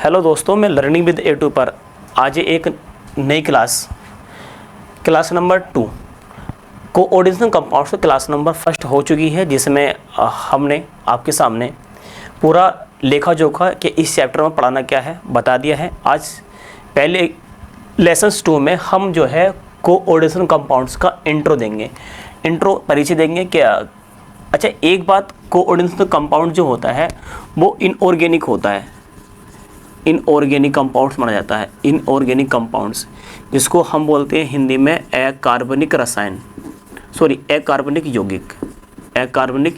Hello दोस्तों, मैं learning with A2 पर आज एक नई क्लास नंबर 2 कोऑर्डिनेशन कंपाउंड्स की क्लास नंबर फर्स्ट हो चुकी है, जिसमें हमने आपके सामने पूरा लेखा जोखा कि इस चैप्टर में पढ़ाना क्या है बता दिया है। आज पहले लेसन्स 2 में हम जो है कोऑर्डिनेशन कंपाउंड्स का इंट्रो देंगे, परिचय देंगे क्या। अच्छा, एक बात, कोऑर्डिनेशन कंपाउंड जो होता है वो इनऑर्गेनिक होता है, इनऑर्गेनिक कंपाउंड्स माना जाता है। इनऑर्गेनिक कंपाउंड्स जिसको हम बोलते हैं हिंदी में अकार्बनिक रसायन, अकार्बनिक यौगिक। अकार्बनिक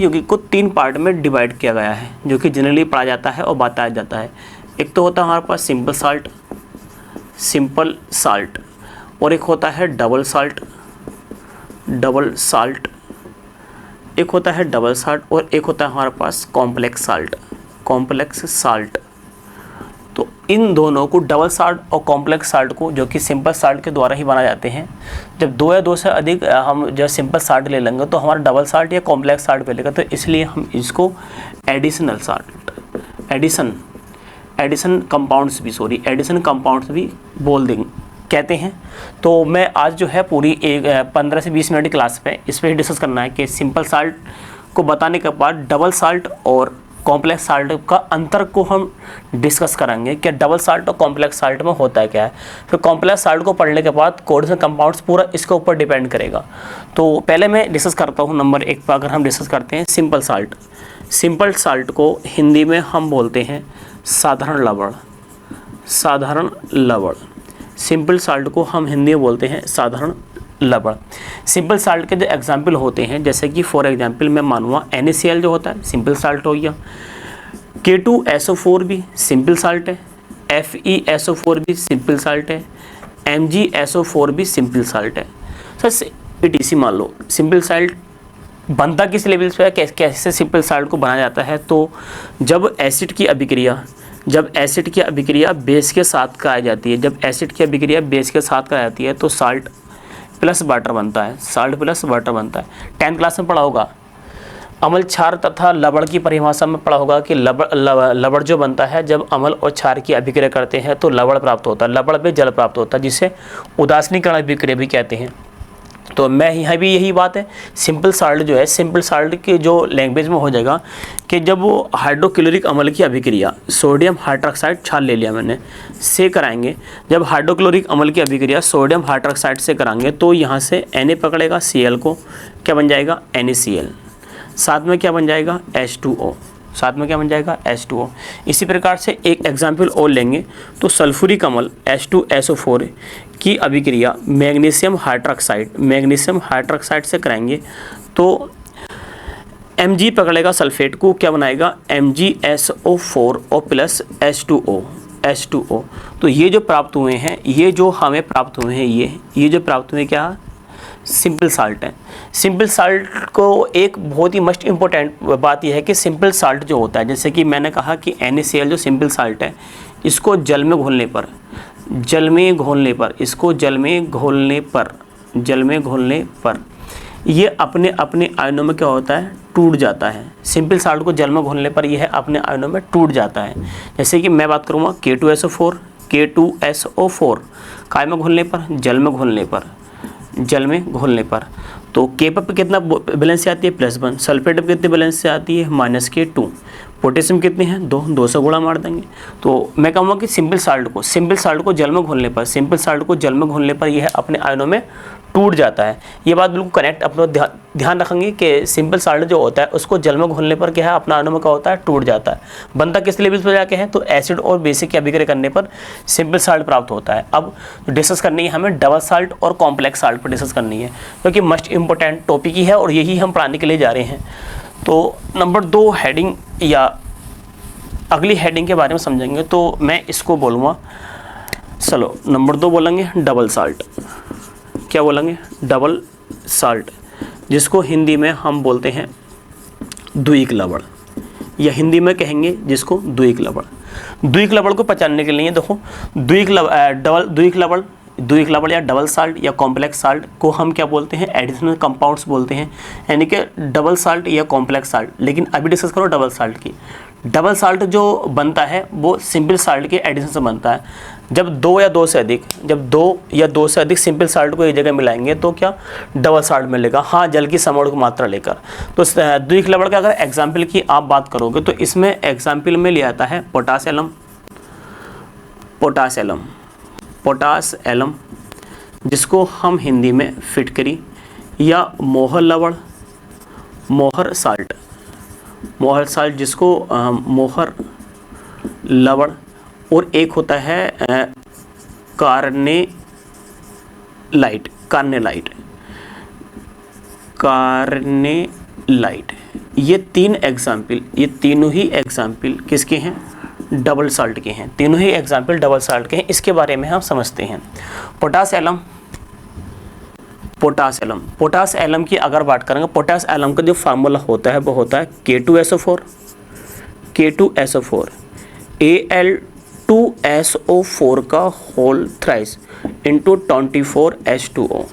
यौगिक को 3 पार्ट में डिवाइड किया गया है, जो कि जनरली पढ़ा जाता है और बताया जाता है। एक तो होता है हमारे पास सिंपल साल्ट, और एक होता है डबल साल्ट, एक होता है डबल साल्ट, और एक होता है हमारे पास कॉम्प्लेक्स साल्ट। तो इन दोनों को, डबल साल्ट और कॉम्प्लेक्स साल्ट को, जो कि सिंपल साल्ट के द्वारा ही बनाए जाते हैं। जब 2 या 2 से अधिक हम जब सिंपल साल्ट ले लेंगे तो हमारा डबल साल्ट या कॉम्प्लेक्स साल्ट मिलेगा, तो इसलिए हम इसको एडिशन कंपाउंड्स भी बोल देंगे, कहते हैं। तो मैं आज जो है पूरी 15 से 20 मिनट की क्लास पे इस पर डिस्कस करना है कि सिंपल साल्ट को बताने के बाद डबल साल्ट और कॉम्प्लेक्स साल्ट का अंतर को हम डिस्कस करेंगे कि डबल साल्ट और कॉम्प्लेक्स साल्ट में होता है क्या है। फिर कॉम्प्लेक्स साल्ट को पढ़ने के बाद कोऑर्डिनेशन कंपाउंड्स पूरा इसके ऊपर डिपेंड करेगा। तो पहले मैं डिस्कस करता हूँ नंबर 1 पर। अगर हम डिस्कस करते हैं सिंपल साल्ट को हिंदी में हम बोलते हैं साधारण लवण। सिंपल साल्ट को हम हिंदी में बोलते हैं साधारण लवण। सिंपल साल्ट के जो एग्जाम्पल होते हैं, जैसे कि फॉर एग्जाम्पल मैं मानूंगा NaCl जो होता है सिंपल साल्ट हो गया, K2SO4 भी सिंपल साल्ट है, FeSO4 भी सिंपल साल्ट है, MgSO4 भी सिंपल साल्ट है। सर ETC मान लो सिंपल साल्ट बनता किस लेवल पे है, कैसे सिंपल साल्ट को बनाया जाता है। तो जब एसिड की अभिक्रिया बेस के साथ कराई जाती है, तो साल्ट प्लस वाटर बनता है, 10th क्लास में पढ़ा होगा। अम्ल, क्षार तथा लवण की परिभाषा में पढ़ा होगा कि लवण जो बनता है जब अम्ल और क्षार की अभिक्रिया करते हैं तो लवण प्राप्त होता है, लवण में जल प्राप्त होता है, जिसे उदासीनीकरण अभिक्रिया भी कहते हैं। तो मैं यहाँ भी यही बात है, सिंपल साल्ट जो है, सिंपल साल्ट के जो लैंग्वेज में हो जाएगा कि जब वो हाइड्रोक्लोरिक अम्ल की अभिक्रिया, सोडियम हाइड्रोक्साइड क्षार ले लिया मैंने, से कराएंगे। जब हाइड्रोक्लोरिक अम्ल की अभिक्रिया सोडियम हाइड्रोक्साइड से कराएंगे तो यहाँ से Na पकड़ेगा, Cl को क्या बन जाएगा NaCl, साथ में क्या बन जाएगा H2O। इसी प्रकार से एक एग्जाम्पल और लेंगे तो सल्फ्यूरिक अम्ल H2SO4 की अभिक्रिया मैग्नीशियम हाइड्रोक्साइड से कराएंगे तो Mg पकड़ेगा सल्फेट को, क्या बनाएगा MgSO4 और प्लस H2O। तो ये जो प्राप्त हुए हैं, ये जो प्राप्त हुए क्या सिंपल साल्ट है। सिंपल साल्ट को एक बहुत ही मोस्ट इम्पोर्टेंट बात यह है कि सिंपल साल्ट जो होता है, जैसे कि मैंने कहा कि NaCl जो सिंपल साल्ट है, इसको जल में घोलने पर ये अपने आयनों में क्या होता है, टूट जाता है। सिंपल साल्ट को जल में घोलने पर यह अपने आयनों में टूट जाता है। जैसे कि मैं बात करूँगा K2SO4 काय में घोलने पर, जल में घोलने पर तो K पर कितना बैलेंस से आती है +1, सल्फेट पर कितने बैलेंस से आती है -K2, पोटेशियम कितने हैं 2 से गुणा मार देंगे। तो मैं कहूँगा कि सिंपल साल्ट को जल में घोलने पर यह अपने आयनों में टूट जाता है। ये बात बिल्कुल कनेक्ट अपना ध्यान रखेंगे कि सिंपल साल्ट जो होता है उसको जल में घोलने पर क्या है, अपना आयनों में क्या होता है, टूट जाता है। बनता किस लेवल पर जाके है, तो एसिड और बेसिक की अभिक्रिया करने पर सिंपल साल्ट प्राप्त होता है। अब डिस्कस करनी है हमें डबल साल्ट और कॉम्प्लेक्स साल्ट पर डिस्कस करनी है, क्योंकि मोस्ट इंपॉर्टेंट टॉपिक ही है और यही हम पढ़ाने के लिए जा रहे हैं। तो नंबर 2 हेडिंग या अगली हेडिंग के बारे में समझेंगे, तो मैं इसको बोलूँगा, चलो नंबर 2 बोलेंगे डबल साल्ट। क्या बोलेंगे, डबल साल्ट, जिसको हिंदी में हम बोलते हैं द्विक लवण, या हिंदी में कहेंगे जिसको द्विक लवण को पहचानने के लिए देखो, द्विक लवण द्विक लवण या डबल साल्ट या कॉम्प्लेक्स साल्ट को हम क्या बोलते हैं, एडिशनल कंपाउंड्स बोलते हैं, यानी कि डबल साल्ट या कॉम्प्लेक्स साल्ट। लेकिन अभी डिस्कस करो डबल साल्ट की। डबल साल्ट जो बनता है वो सिंपल साल्ट के एडिशन से बनता है। जब दो या दो से अधिक सिंपल साल्ट को एक जगह मिलाएंगे तो क्या डबल साल्ट मिलेगा, हाँ, जल की समूह मात्रा लेकर। तो द्विक लवण का अगर एग्जाम्पल की आप बात करोगे तो इसमें एग्जाम्पल में लिया जाता है पोटास एलम, जिसको हम हिंदी में फिटकरी या मोहर लवण, मोहर साल्ट जिसको मोहर लवण, और एक होता है कार्नेलाइट। ये तीनों ही एग्जाम्पल किसके हैं, डबल साल्ट के हैं। तीनों ही एग्जाम्पल डबल साल्ट के हैं। इसके बारे में हम समझते हैं। पोटास एलम की अगर बात करेंगे, पोटास एलम का जो फार्मूला होता है वो होता है K2SO4 Al2SO4 का होल थ्राइस इंटू 24H2O।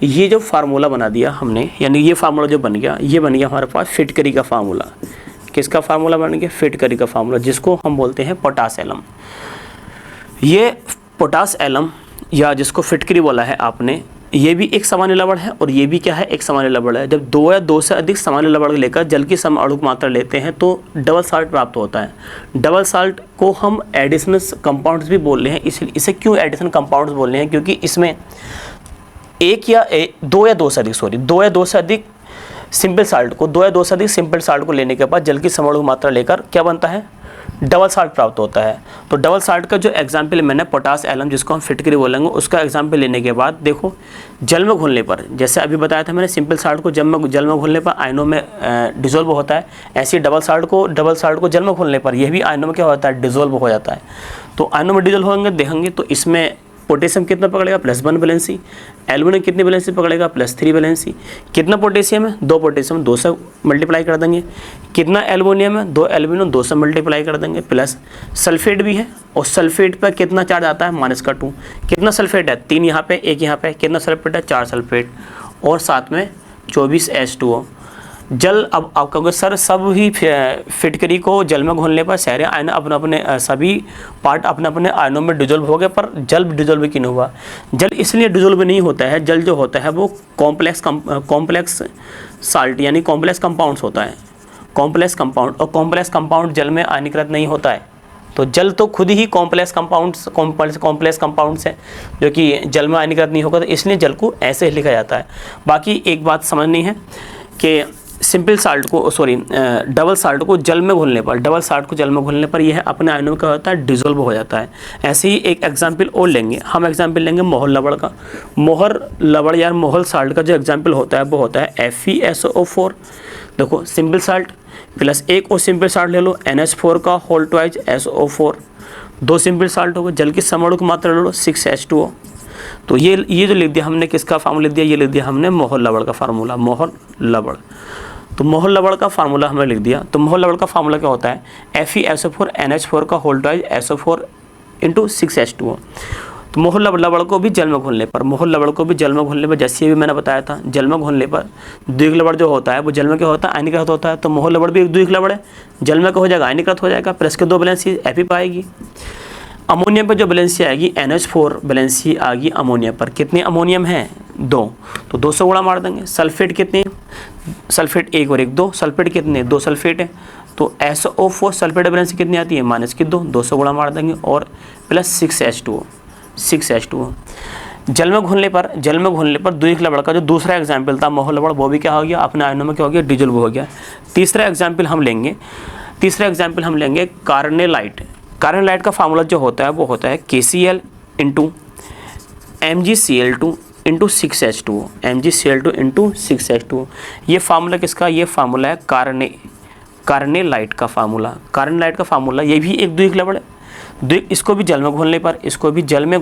ये जो फार्मूला बना दिया हमने, यानी ये फार्मूला जो बन गया, ये बन गया हमारे पास फिटकरी का फार्मूला। किसका फार्मूला बन गया, फिटकरी का फार्मूला, जिसको हम बोलते हैं पोटास एलम। ये पोटास एलम या जिसको फिटकरी बोला है आपने, ये भी एक सामान्य लवण है और ये भी क्या है, एक सामान्य लवण है। जब दो या दो से अधिक सामान्य लवण लेकर जल की समअणुक मात्रा लेते हैं तो डबल साल्ट प्राप्त होता है। डबल साल्ट को हम एडिशनल कंपाउंड्स भी बोल रहे हैं। इसे क्यों एडिशनल कंपाउंड्स बोल रहे हैं, क्योंकि इसमें दो या दो से अधिक सिंपल साल्ट को लेने के बाद जल की समअणुक मात्रा लेकर क्या बनता है, डबल साल्ट प्राप्त होता है। तो डबल साल्ट का जो एग्जाम्पल मैंने पोटास एलम, जिसको हम फिटकरी बोलेंगे, उसका एग्जाम्पल लेने के बाद देखो, जल में घुलने पर, जैसे अभी बताया था मैंने, सिंपल साल्ट को जल में घुलने पर आयनों में डिजोल्व होता है। ऐसे ही डबल साल्ट को जल में घुलने पर यह भी आयनों में क्या होता है, डिजोल्व हो जाता है। तो आयनों में डिजोल्व होंगे देखेंगे तो इसमें पोटेशियम कितना पकड़ेगा, +1 वैलेंसी। एल्यूमिनियम कितनी वैलेंसी पकड़ेगा, +3 वैलेंसी। कितना पोटेशियम है, 2 पोटेशियम, 2 से मल्टीप्लाई कर देंगे। कितना एल्युमिनियम है, 2 एल्युमिनियम, 2 से मल्टीप्लाई कर देंगे। प्लस सल्फेट भी है, और सल्फेट पर कितना चार्ज आता है, -2। कितना सल्फेट है, 3 यहाँ पे, 1 यहाँ पे। कितना सल्फेट है, 4 सल्फेट, और साथ में 24 H2O। जल, अब आप कहोगे सर सब ही फिटकरी को जल में घोलने पर सारे आयन अपने सभी पार्ट अपने आयनों में डिजोल्व हो गए, पर जल डिजोल्व क्यों नहीं हुआ। जल इसलिए डिजोल्व नहीं होता है, जल जो होता है वो कॉम्प्लेक्स साल्ट यानी कॉम्प्लेक्स कंपाउंड्स होता है, कॉम्प्लेक्स कंपाउंड। और कॉम्प्लेक्स कंपाउंड जल में आयनीकृत नहीं होता है। तो जल तो खुद ही कॉम्प्लेक्स कंपाउंड्स है जो कि जल में आयनीकृत नहीं होगा, तो इसलिए जल को ऐसे ही लिखा जाता है। बाकी एक बात समझनी है कि डबल साल्ट को जल में घुलने पर यह अपने आयनों में क्या होता है, डिजोल्व हो जाता है। ऐसे ही एक एग्जाम्पल और लेंगे, हम एग्जाम्पल लेंगे मोहर लवण का। मोहर लवण या मोहर साल्ट का जो एग्जाम्पल होता है वो होता है FeSO4। देखो सिंपल साल्ट प्लस एक और सिंपल साल्ट ले लो, NH4 का whole twice SO4, 2 simple salt हो गए। जल की समअणुक मात्रा ले लो 6H2O। तो ये जो लिख दिया हमने, किसका फार्मूला लिख दिया, ये लिख दिया हमने मोहर लवण का फार्मूला, मोहर लवण। तो मोहर लवण का फार्मूला हमने लिख दिया। तो मोहर लवण का फार्मूला क्या होता है, FeSO4 NH4 का होल ट्वाइस SO4 × 6H2O। तो मोहर लवण को भी जल में घुलने पर, जैसे भी मैंने बताया था, जल में घुलने पर द्विक लवण जो होता है वो जल में क्या होता है, आयनीकृत होता है। तो मोहर लवण भी एक द्विक लवण है, जल में क्या हो जाएगा, आयनीकृत हो जाएगा। प्लस के 2 वैलेंसी Fe पाएगी। अमोनियम पर जो वैलेंसी आएगी, NH4 वैलेंसी आएगी अमोनियम पर। कितने अमोनियम हैं, 2, तो 2 से गुणा मार देंगे। सल्फेट कितने, सल्फेट 1 और 1 2, सल्फेट कितने, 2 सल्फेट है। तो SO4 सल्फेट वैलेंसी कितनी आती है, -2, 2 गुणा मार देंगे, और प्लस 6H2O। जल में घुलने पर द्विक लवण का जो दूसरा एग्जाम्पल था मोहर लवण, वो भी क्या हो गया, अपने आयनों में क्या हो गया, डिजोल्व हो गया। तीसरा एग्जाम्पल हम लेंगे कार्नेलाइट। कार्नेलाइट का फार्मूला जो होता है वो होता है KCl × MgCl2 × 6H2O, MgCl2 × 6H2O। ये फार्मूला किसका, ये फार्मूला है कार्नेलाइट का फार्मूला। कार्नेलाइट का फार्मूला, ये भी एक द्विक लवण है। इसको भी जल में घोलने पर, इसको भी जल में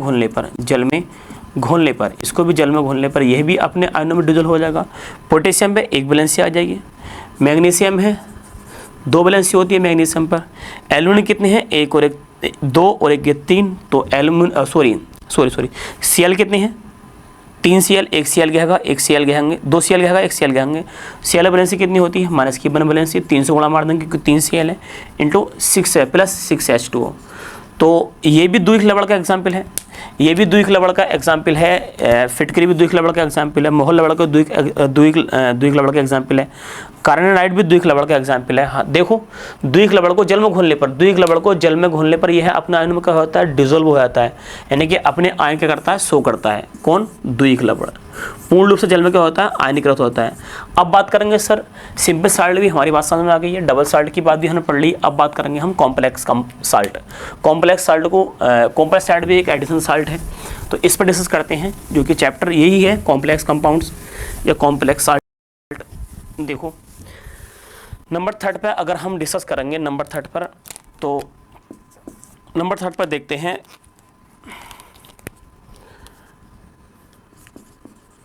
घोलने पर यह भी अपने आयनों में डिजोल्व हो जाएगा। पोटेशियम पे 1 वैलेंसी आ जाएगी। मैग्नीशियम है 2 वैलेंसी होती है मैग्नीशियम पर। एल्युमिनियम कितने हैं, 1 और 1, 2 और 1 ये 3, तो सॉरी Cl कितने हैं, 3 Cl, 1 Cl गया होगा, 1 Cl गए होंगे, 2 Cl गया होगा, 1 Cl गए होंगे। Cl वैलेंसी कितनी होती है, माइनस की 1 वैलेंसी, 3 से गुणा मार देंगे क्योंकि 3 Cl है, इंटू 6 है प्लस 6H2O। तो ये भी द्विक लवण का एग्जाम्पल है, ये भी द्विक लवण का एग्जाम्पल है, फिटकरी भी द्विक लवण का एग्जाम्पल है, मोहल लवण का द्विक लवण का एग्जाम्पल है, कार्बोनाइट भी द्विक लवण का एग्जाम्पल है। हाँ देखो, द्विक लवण को जल में घुलने पर, द्विक लवण को जल में घुलने पर यह अपने आयन में क्या होता है, डिजोल्व हो जाता है, यानी कि अपने आयन क्या करता है, शो करता है। कौन, द्विक लवण पूर्ण रूप से जल में क्या होता है, आयनीकृत होता है। अब बात करेंगे सर सिंपल साल्ट, भी हमारी बात समझ में आ गई है, डबल साल्ट की बात भी हमने पढ़ ली। अब बात करेंगे हम कॉम्प्लेक्स साल्ट। कॉम्प्लेक्स साल्ट को कॉम्प्लेक्स साल्ट भी एक एडिशनल साल्ट है, तो इस पर डिस्कस करते हैं, जो कि चैप्टर यही है, कॉम्प्लेक्स कंपाउंड्स या कॉम्प्लेक्स साल्ट। देखो नंबर 3 पर अगर हम डिस्कस करेंगे, नंबर 3 पर, तो नंबर 3 पर देखते हैं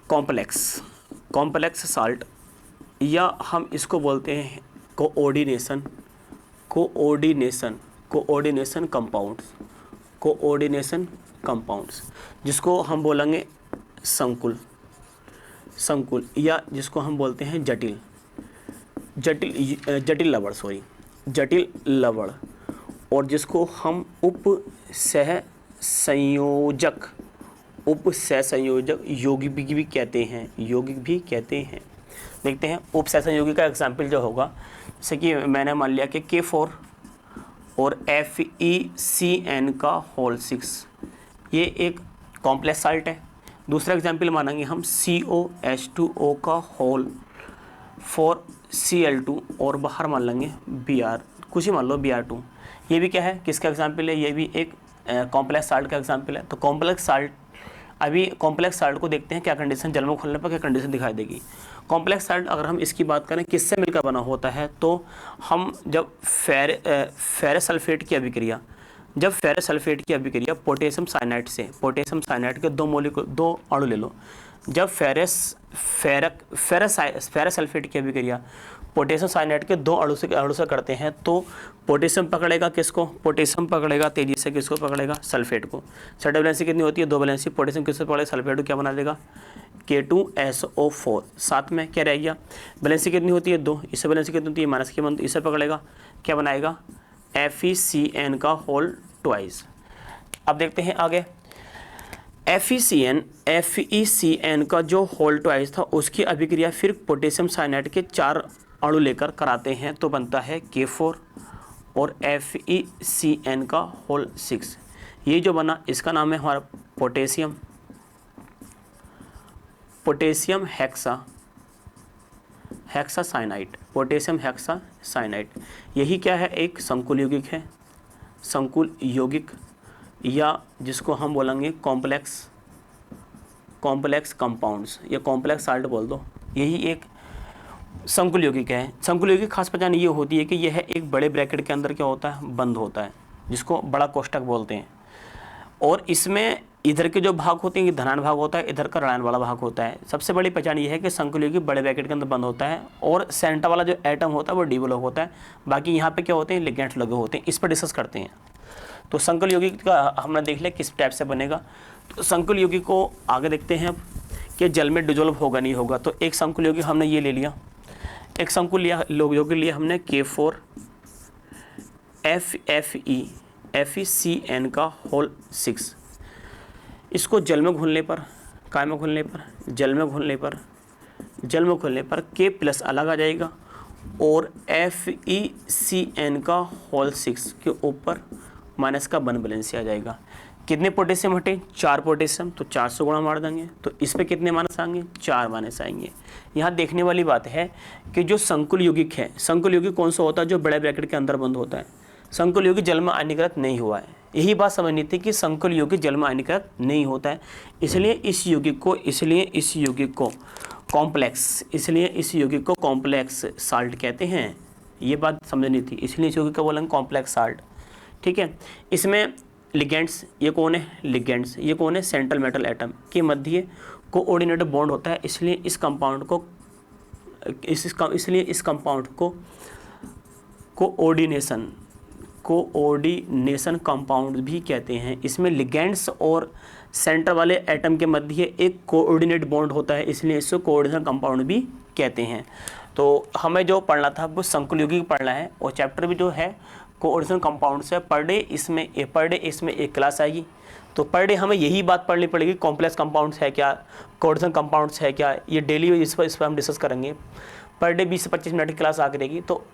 कॉम्प्लेक्स साल्ट, या हम इसको बोलते हैं कोऑर्डिनेशन कंपाउंड्स, जिसको हम बोलेंगे संकुल, या जिसको हम बोलते हैं जटिल लवण, और जिसको हम उप सहसंयोजक यौगिक भी कहते हैं। देखते हैं उप सहसंयोगी का एग्जाम्पल जो होगा, जैसे कि मैंने मान लिया कि K4 और FeCN का होल 6, ये एक कॉम्प्लेक्स साल्ट है। दूसरा एग्जाम्पल मानेंगे हम COH2O का होल 4Cl2, और बाहर मान लेंगे Br, कुछ ही मान लो Br2। ये भी क्या है, किसका एग्जाम्पल है, ये भी एक कॉम्प्लेक्स साल्ट का एग्जाम्पल है। तो कॉम्प्लेक्स साल्ट, अभी कॉम्प्लेक्स साल्ट को देखते हैं क्या कंडीशन, जल में घुलने पर क्या कंडीशन दिखाई देगी। कॉम्प्लेक्स साल्ट अगर हम इसकी बात करें किससे मिलकर बना होता है, तो हम जब फेरस सल्फेट की अभिक्रिया, पोटेशियम साइनाइड के 2 अणु ले लो। जब फेरस सल्फेट की अभिक्रिया पोटेशियम साइनाइड के 2 अणु से करते हैं, तो पोटेशियम पकड़ेगा किसको, तेजी से किसको पकड़ेगा, सल्फेट को। सेट वैलेंसी कितनी होती है, 2 वैलेंसी, पोटेशियम किसको पकड़ेगा, सल्फेट को क्या बना देगा, K2SO4। साथ में क्या रह गया, वैलेंसी कितनी होती है, 2, इससे वैलेंसी कितनी होती है, माइनस की 1, इसे पकड़ेगा, क्या बनाएगा, FeCN का होल 2। अब देखते हैं आगे, FeCN का जो होल 2 था, उसकी अभिक्रिया फिर पोटेशियम साइनाइड के 4 अणु लेकर कराते हैं, तो बनता है K4 और FeCN का होल 6। ये जो बना इसका नाम है हमारा पोटेशियम हेक्सासाइनाइड। यही क्या है, एक संकुल यौगिक या जिसको हम बोलेंगे कॉम्प्लेक्स कंपाउंड्स या कॉम्प्लेक्स साल्ट बोल दो, यही एक संकुल यौगिक है। संकुल यौगिक खास पहचान ये होती है कि यह एक बड़े ब्रैकेट के अंदर क्या होता है, बंद होता है, जिसको बड़ा कोष्ठक बोलते हैं, और इसमें इधर के जो भाग होते हैं ये धनायन भाग होता है, इधर का ऋणायन वाला भाग होता है। सबसे बड़ी पहचान ये है कि संकुल यौगिक बड़े ब्रैकेट के अंदर बंद होता है, और सेंटर वाला जो एटम होता है वो डिवलप होता है, बाकी यहाँ पे क्या होते हैं, लिगेंड्स लगे होते हैं। इस पर डिस्कस करते हैं। तो संकुल यौगिक का हमने देख लिया किस टाइप से बनेगा। तो संकुल यौगिक को आगे देखते हैं कि जल में डिजोल्व होगा नहीं होगा। तो एक संकुल यौगिक हमने ये ले लिया, एक संकुल यौगिक लिया हमने K4 FeCN का होल 6। इसको जल में घुलने पर, काय में घुलने पर, जल में घुलने पर K+ अलग आ जाएगा, और FeCN का होल 6 के ऊपर माइनस का 1 वैलेंसी आ जाएगा। कितने पोटेशियम हटे, 4 पोटेशियम, तो 4 से गुणा मार देंगे, तो इस पे कितने माइनस आएंगे, 4 माइनस आएंगे। यहाँ देखने वाली बात है कि जो संकुल यौगिक है, संकुल यौगिक कौन सा होता है, जो बड़े ब्रैकेट के अंदर बंद होता है। संकुल यौगिक जल में आयनीकृत नहीं हुआ है, यही बात समझनी थी कि संकुल यौगिक जल में आयनीकृत नहीं होता है, इसलिए इस यौगिक को कॉम्प्लेक्स साल्ट कहते हैं। ये बात समझनी थी, इसलिए इस यौगिक का बोलेंगे कॉम्प्लेक्स साल्ट। ठीक है, इसमें लिगेंड्स, ये कौन है, सेंट्रल मेटल एटम के मध्य कोऑर्डिनेट बॉन्ड होता है, इसलिए इस कंपाउंड को कोऑर्डिनेशन कोऑर्डिनेशन कंपाउंड भी कहते हैं। इसमें लिगेंड्स और सेंटर वाले एटम के मध्य एक कोऑर्डिनेट बॉन्ड होता है, इसलिए इसको कोऑर्डिनेशन कंपाउंड भी कहते हैं। तो हमें जो पढ़ना था वो संकुल यौगिक पढ़ना है, और चैप्टर भी जो है कोऑर्डिनेशन कंपाउंड से पर डे इसमें एक क्लास आएगी। तो पर डे हमें यही बात पढ़नी पड़ेगी, कॉम्प्लेक्स कंपाउंड्स है क्या, कोऑर्डिनेशन कंपाउंड्स है क्या, ये डेली इस पर हम डिस्कस करेंगे। पर डे 20 से 25 मिनट की क्लास आगे रहेगी। तो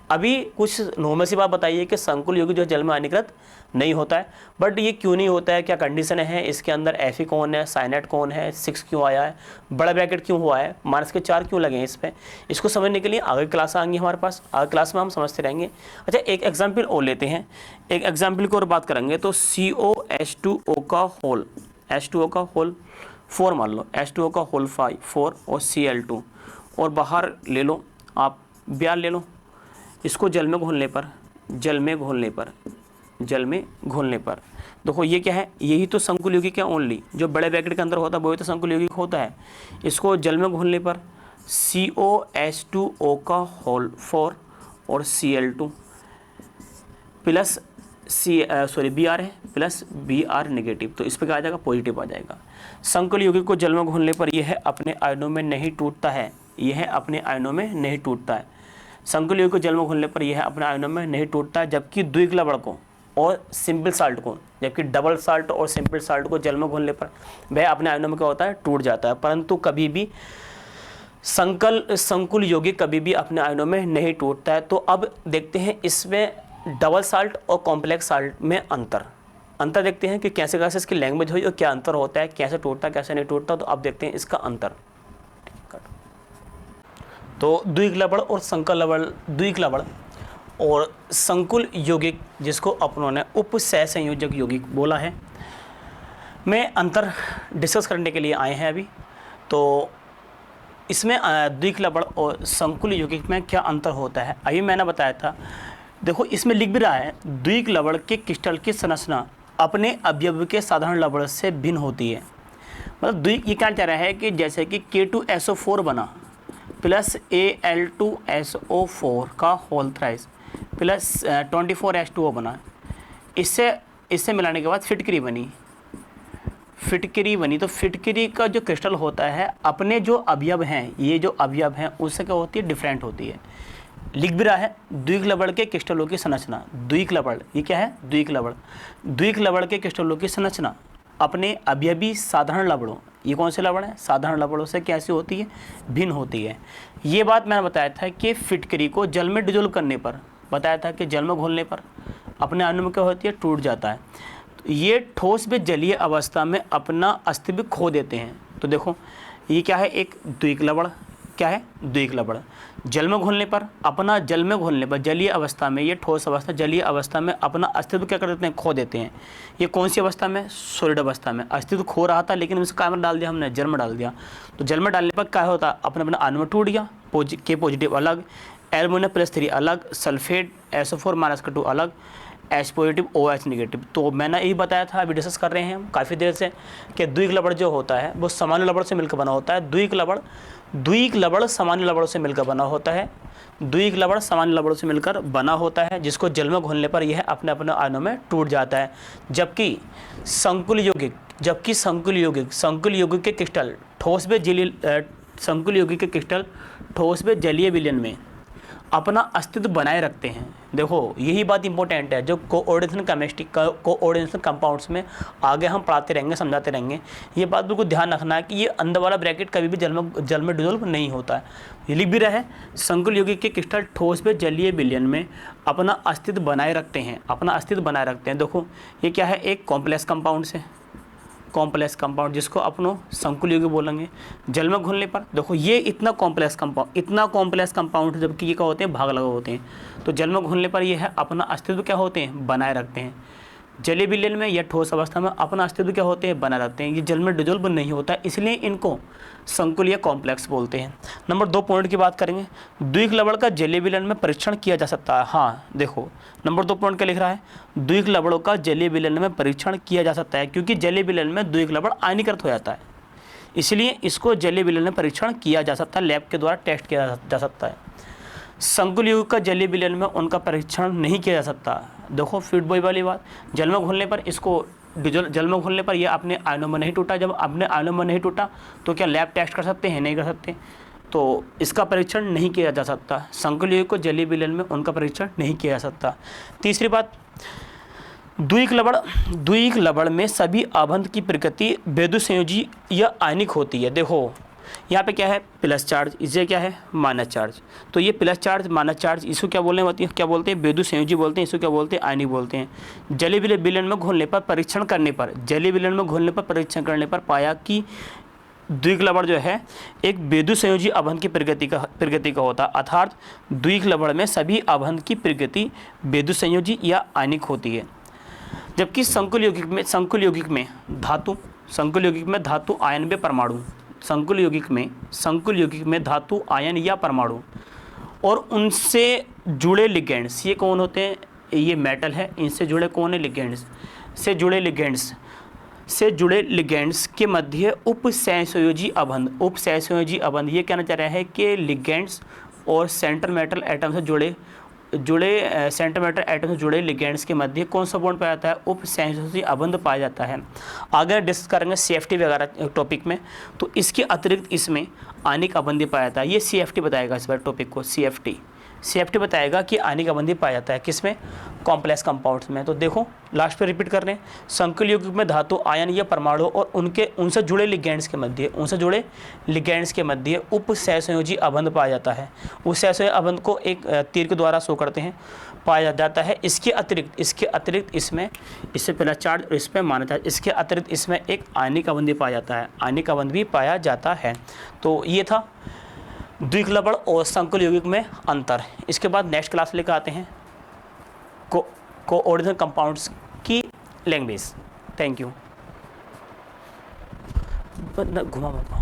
अभी कुछ नॉर्मल सी बात बताइए कि संकुल यौगिक जो जल में आयनीकृत नहीं होता है, बट ये क्यों नहीं होता है, क्या कंडीशन है, इसके अंदर Fe कौन है, साइनेट कौन है, 6 क्यों आया है, बड़ा ब्रैकेट क्यों हुआ है, माइनस के 4 क्यों लगे हैं इस पर, इसको समझने के लिए आगे क्लास आएंगी हमारे पास, आगे क्लास में हम समझते रहेंगे। अच्छा, एक एग्जाम्पल और लेते हैं, एक एग्जाम्पल की और बात करेंगे। तो COH2O का होल, H2O का होल 4 मान लो, H2O का होल 4 और Cl2, और बाहर ले लो आप Br ले लो, इसको जल में घोलने पर देखो ये क्या है, यही तो संकुल यौगिक है ओनली, जो बड़े ब्रैकेट के अंदर होता है वही तो संकुल यौगिक होता है। इसको जल में घोलने पर COH2O का होल 4 और Cl2 प्लस Br है प्लस Br नेगेटिव, तो इस पर क्या आ जाएगा, पॉजिटिव आ जाएगा। संकुल यौगिक को जल में घोलने पर यह अपने आयनों में नहीं टूटता है, संकुल यौगिक को जल में घोलने पर यह अपने आयनों में नहीं टूटता है, जबकि द्विक लवण को और सिंपल साल्ट को, जबकि डबल साल्ट और सिंपल साल्ट को जल में घोलने पर वह अपने आयनों में क्या होता है, टूट जाता है। परंतु कभी भी संकुल यौगिक कभी भी अपने आयनों में नहीं टूटता है। तो अब देखते हैं इसमें डबल साल्ट और कॉम्प्लेक्स साल्ट में अंतर देखते हैं कि कैसे कैसे इसकी लैंग्वेज हुई और क्या अंतर होता है, कैसे टूटता है कैसे नहीं टूटता। तो अब देखते हैं इसका अंतर। तो द्विक लवण और संकुल यौगिक जिसको अपनों ने उपसहसंयोजक यौगिक बोला है, में अंतर डिस्कस करने के लिए आए हैं अभी। तो इसमें द्विक लवण और संकुल यौगिक में क्या अंतर होता है, अभी मैंने बताया था। देखो इसमें लिख भी रहा है, द्विक लवण के क्रिस्टल की संरचना अपने अवयव के साधारण लवण से भिन्न होती है। मतलब द्विक ये क्या चाह रहा है कि जैसे कि K2SO4 बना प्लस Al2SO4 का होल थ्राइस प्लस 24H2O बना, इससे मिलाने के बाद फिटकरी बनी। तो फिटकरी का जो क्रिस्टल होता है अपने जो अवयव हैं, ये जो अवयव हैं उससे क्या होती है, डिफरेंट होती है। लिख भी रहा है द्विक लवण के क्रिस्टलों की संरचना, द्विक लवण ये क्या है, द्विक लवण के क्रिस्टलों की संरचना अपने अवयवी साधारण लवणों, ये कौन से लवण है, साधारण लवणों से कैसी होती है, भिन्न होती है। ये बात मैंने बताया था कि फिटकरी को जल में डिजोल्व करने पर, बताया था कि जल में घोलने पर अपने अणु में क्या होती है, टूट जाता है। तो ये ठोस में जलीय अवस्था में अपना अस्तित्व खो देते हैं। तो देखो ये क्या है, एक द्विक लवण, क्या है, द्विक लवण जल में घोलने पर जलीय अवस्था में, ये ठोस अवस्था जलीय अवस्था में अपना अस्तित्व क्या कर देते हैं, खो देते हैं। ये कौन सी अवस्था में, सॉलिड अवस्था में अस्तित्व खो रहा था, लेकिन उसका क्या में डाल दिया हमने, जल में डाल दिया। तो जल में डालने पर क्या होता, अपने अणु में टूट गया, K पॉजिटिव अलग, Al-3 अलग, सल्फेट SO4- अलग, H पॉजिटिव OH नेगेटिव। तो मैंने यही बताया था, अभी डिस्कस कर रहे हैं हम काफ़ी देर से, कि द्विक लवण जो होता है वो सामान्य लवण से मिलकर बना होता है। द्विक लवण सामान्य लवणों से मिलकर बना होता है, जिसको जल में घोलने पर यह अपने आयनों में टूट जाता है। जबकि संकुल यौगिक के क्रिस्टल ठोस में जलीय विलयन में अपना अस्तित्व बनाए रखते हैं। देखो यही बात इंपॉर्टेंट है, जो कोऑर्डिनेशन कंपाउंड्स में आगे हम पढ़ाते रहेंगे, समझाते रहेंगे। ये बात बिल्कुल ध्यान रखना है कि ये अंदर वाला ब्रैकेट कभी भी जल में डिजोल्व नहीं होता है। ये लिख भी रहा है, संकुल यौगिक के क्रिस्टल ठोस में जलीय विलयन में अपना अस्तित्व बनाए रखते हैं, देखो ये क्या है, एक कॉम्प्लेक्स कंपाउंड जिसको अपनो संकुल यौगिक बोलेंगे। जल में घुलने पर देखो ये इतना कॉम्प्लेक्स कंपाउंड जबकि ये क्या होते हैं, भाग लगा होते हैं। तो जल में घुलने पर ये है अपना अस्तित्व क्या होते हैं, बनाए रखते हैं। जलीय विलयन में या ठोस अवस्था में अपना अस्तित्व क्या होते हैं, बनाए रखते हैं। ये जल में डिजोल्व नहीं होता, इसलिए इनको संकुल या कॉम्प्लेक्स बोलते हैं। नंबर 2 पॉइंट की बात करेंगे, द्विक लवण का जलीय विलयन में परीक्षण किया जा सकता है। हाँ देखो नंबर 2 पॉइंट क्या लिख रहा है, द्विक लवणों का जलीय विलयन में परीक्षण किया जा सकता है, क्योंकि जलीय विलयन में द्विक लवण आयनीकृत हो जाता है, इसलिए इसको जलीय विलयन में परीक्षण किया जा सकता है, लैब के द्वारा टेस्ट किया जा सकता है। संकुल यौगिक का जलीय विलयन में उनका परीक्षण नहीं किया जा सकता। देखो फीड बॉय वाली बात, जल में घुलने पर इसको जल में घुलने पर यह अपने आयनों में नहीं टूटा। जब अपने आयनों में नहीं टूटा तो क्या लैब टेस्ट कर सकते हैं? नहीं कर सकते। तो इसका परीक्षण नहीं किया जा सकता। संकुल यौगिक को जलीय विलयन में उनका परीक्षण नहीं किया जा सकता। तीसरी बात, द्विक लवण में सभी आबंध की प्रकृति विद्युत संयोजी या आयनिक होती है। देखो यहाँ पे क्या है? प्लस चार्ज, इसे क्या है? Minus charge. तो ये प्लस चार्ज माइनस चार्ज, इसको क्या बोलने होती है? क्या बोलते हैं? विद्युत संयोजी बोलते हैं। इसको क्या बोलते हैं? आयनिक बोलते हैं। जलीय विलयन में घुलने पर परीक्षण करने पर, जलीय विलयन में घुलने पर परीक्षण करने पर पाया कि द्विक लवण जो है एक विद्युत संयोजी आबंध की प्रकृति का होता है। अर्थात द्विक लवण में सभी आबंध की प्रकृति विद्युत संयोजी या आयनिक होती है। जबकि संकुल यौगिक में धातु आयन व परमाणु, संकुल यौगिक में धातु आयन या परमाणु और उनसे जुड़े लिगेंड्स, ये कौन होते हैं? ये मेटल है। इनसे जुड़े कौन है? लिगेंड्स। से जुड़े लिगेंड्स के मध्य उपसहसंयोजी अबंध। ये कहना चाह रहा है कि लिगेंड्स और सेंट्रल मेटल एटम से जुड़े लिगेंड्स के मध्य कौन सा बॉन्ड पाया जाता है? उपसहसंयोजी अबंध पाया जाता है। आगे डिस्कस करेंगे CFT वगैरह टॉपिक में, तो इसके अतिरिक्त इसमें आयनिक अबंध पाया जाता है। ये CFT बताएगा इस बार टॉपिक को। CFT बताएगा कि आयनिक अबंध पाया जाता है किसमें? कॉम्प्लेक्स कंपाउंड्स में। तो देखो लास्ट पे रिपीट कर रहे हैं, संकुल यौगिक में धातु आयन या परमाणु और उनसे जुड़े लिगेंड्स के मध्य उपसहसंयोजी अबंध पाया जाता है। उस सहसंयोजी अबंध को एक तीर के द्वारा शो करते हैं, पाया जाता है। इसके अतिरिक्त इसमें, इससे पहला चार्ज और इसमें माना चार्ज, इसके अतिरिक्त इसमें एक आयनिक अबंध पाया जाता है, आयनिक अबंध भी पाया जाता है। तो ये था द्विक लवण और संकुल यौगिक में अंतर। इसके बाद नेक्स्ट क्लास लेकर आते हैं कोऑर्डिनेट कंपाउंड्स की लैंग्वेज। Thank you. घुमा मत।